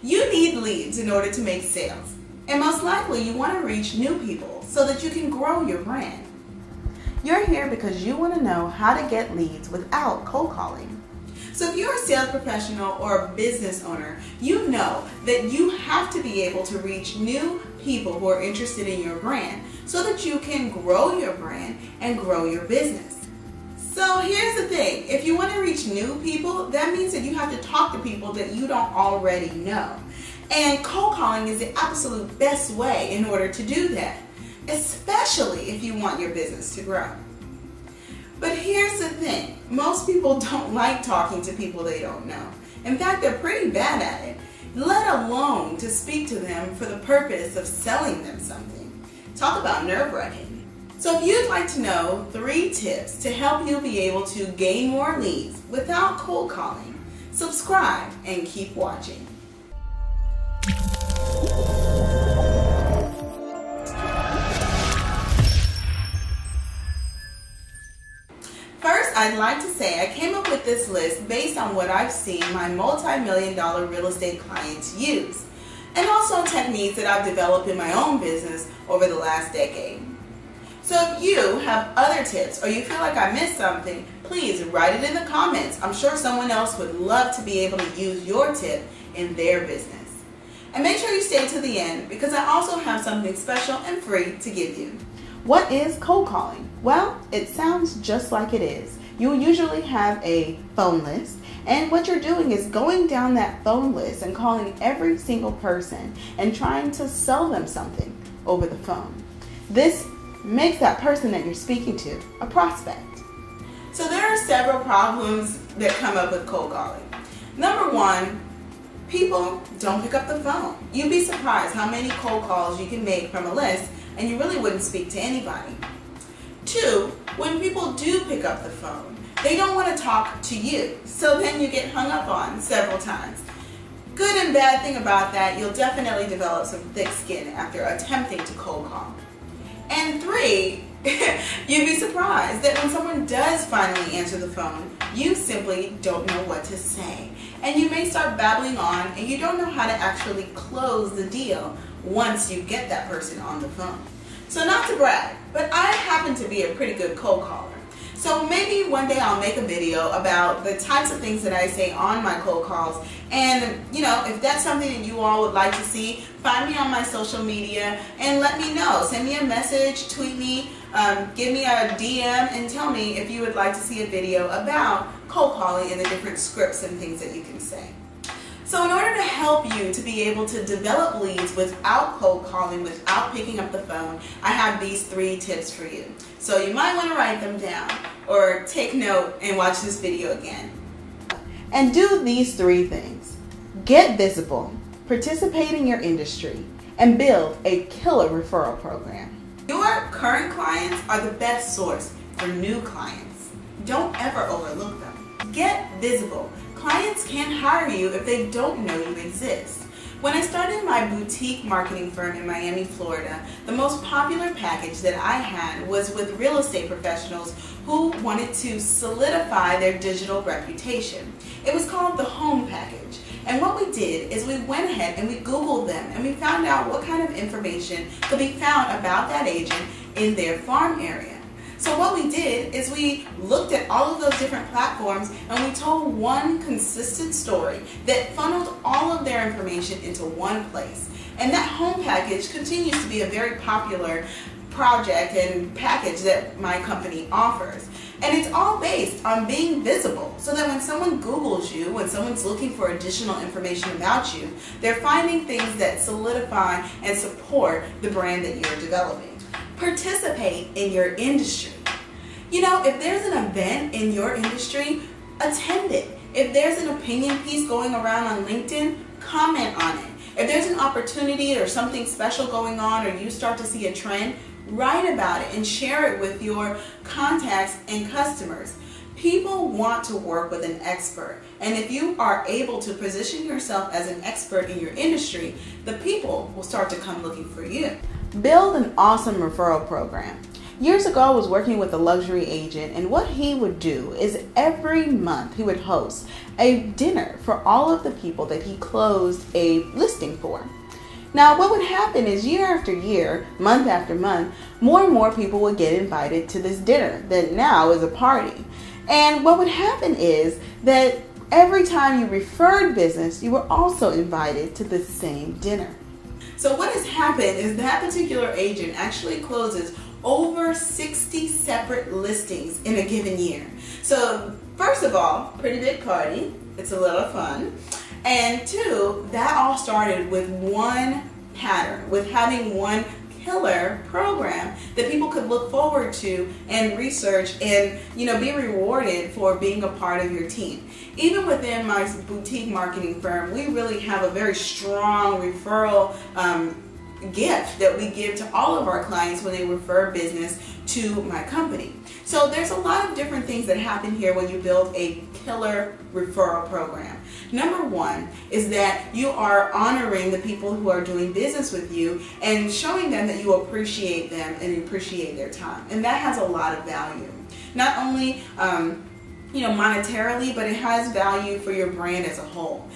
You need leads in order to make sales, and most likely you want to reach new people so that you can grow your brand. You're here because you want to know how to get leads without cold calling. So if you're a sales professional or a business owner, you know that you have to be able to reach new people who are interested in your brand so that you can grow your brand and grow your business. So here's the thing, if you want to reach new people, that means that you have to talk to people that you don't already know. And cold calling is the absolute best way in order to do that, especially if you want your business to grow. But here's the thing, most people don't like talking to people they don't know. In fact, they're pretty bad at it, let alone to speak to them for the purpose of selling them something. Talk about nerve-wracking. So if you'd like to know 3 tips to help you be able to gain more leads without cold calling, subscribe and keep watching. First, I'd like to say I came up with this list based on what I've seen my multi-million-dollar real estate clients use, and also techniques that I've developed in my own business over the last decade. So if you have other tips or you feel like I missed something, please write it in the comments. I'm sure someone else would love to be able to use your tip in their business. And make sure you stay to the end because I also have something special and free to give you. What is cold calling? Well, it sounds just like it is. You will usually have a phone list, and what you're doing is going down that phone list and calling every single person and trying to sell them something over the phone. This makes that person that you're speaking to a prospect. So there are several problems that come up with cold calling. Number one, people don't pick up the phone. You'd be surprised how many cold calls you can make from a list and you really wouldn't speak to anybody. 2, when people do pick up the phone, they don't want to talk to you, so then you get hung up on several times. Good and bad thing about that, you'll definitely develop some thick skin after attempting to cold call. And 3, you'd be surprised that when someone does finally answer the phone, you simply don't know what to say. And you may start babbling on and you don't know how to actually close the deal once you get that person on the phone. So not to brag, but I happen to be a pretty good cold caller. So maybe one day I'll make a video about the types of things that I say on my cold calls. And if that's something that you all would like to see, find me on my social media and let me know. Send me a message, tweet me, give me a DM and tell me if you would like to see a video about cold calling and the different scripts and things that you can say. So in order to help you to be able to develop leads without cold calling, without picking up the phone, I have these 3 tips for you. So you might want to write them down or take note and watch this video again. And do these 3 things. Get visible, participate in your industry, and build a killer referral program. Your current clients are the best source for new clients. Don't ever overlook them. Get visible. Clients can't hire you if they don't know you exist. When I started my boutique marketing firm in Miami, Florida, the most popular package that I had was with real estate professionals who wanted to solidify their digital reputation. It was called the Home Package. And what we did is we went ahead and we Googled them and we found out what kind of information could be found about that agent in their farm area. So what we did is we looked at all of those different platforms and we told one consistent story that funneled all of their information into one place. And that home package continues to be a very popular project and package that my company offers. And it's all based on being visible so that when someone Googles you, when someone's looking for additional information about you, they're finding things that solidify and support the brand that you're developing. Participate in your industry. If there's an event in your industry, attend it. If there's an opinion piece going around on LinkedIn, comment on it. If there's an opportunity or something special going on or you start to see a trend, write about it and share it with your contacts and customers. People want to work with an expert, and if you are able to position yourself as an expert in your industry, the people will start to come looking for you. Build an awesome referral program. Years ago, I was working with a luxury agent, and what he would do is every month he would host a dinner for all of the people that he closed a listing for. Now, what would happen is year after year, month after month, more and more people would get invited to this dinner that now is a party. And what would happen is that every time you referred business, you were also invited to the same dinner. So what has happened is that particular agent actually closes over 60 separate listings in a given year. So first of all, pretty big party. It's a lot of fun. And two, that all started with one pattern, with having one killer program that people could look forward to and research and, be rewarded for being a part of your team. Even within my boutique marketing firm, we really have a very strong referral gift that we give to all of our clients when they refer business to my company. So there's a lot of different things that happen here when you build a killer referral program. Number one is that you are honoring the people who are doing business with you and showing them that you appreciate them and appreciate their time. And that has a lot of value. Not only monetarily, but it has value for your brand as a whole.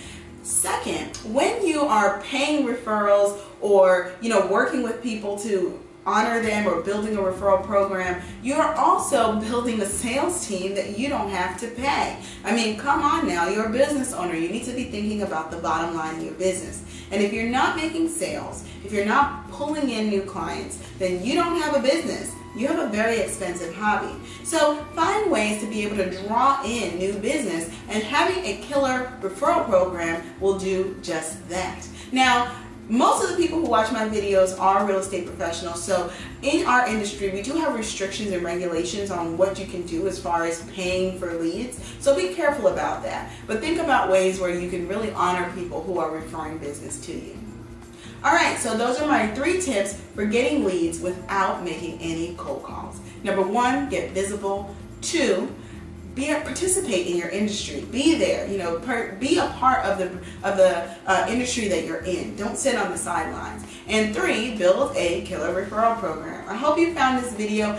Second, when you are paying referrals or working with people to honor them or building a referral program, you're also building a sales team that you don't have to pay. I mean, come on now, you're a business owner. You need to be thinking about the bottom line of your business. And if you're not making sales, if you're not pulling in new clients, then you don't have a business. You have a very expensive hobby. So find ways to be able to draw in new business, and having a killer referral program will do just that. Now, most of the people who watch my videos are real estate professionals, so in our industry we do have restrictions and regulations on what you can do as far as paying for leads, so be careful about that. But think about ways where you can really honor people who are referring business to you. Alright, so those are my 3 tips for getting leads without making any cold calls. Number 1, get visible. 2, participate in your industry. Be there. Be a part of the industry that you're in. Don't sit on the sidelines. And 3, build a killer referral program. I hope you found this video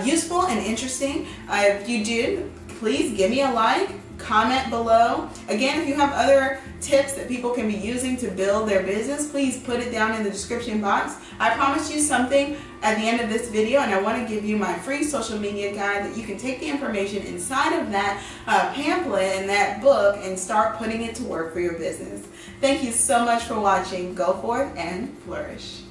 useful and interesting. If you did, please give me a like. Comment below. Again, if you have other tips that people can be using to build their business, please put it down in the description box. I promised you something at the end of this video, and I want to give you my free social media guide that you can take the information inside of that pamphlet and that book and start putting it to work for your business. Thank you so much for watching. Go forth and flourish.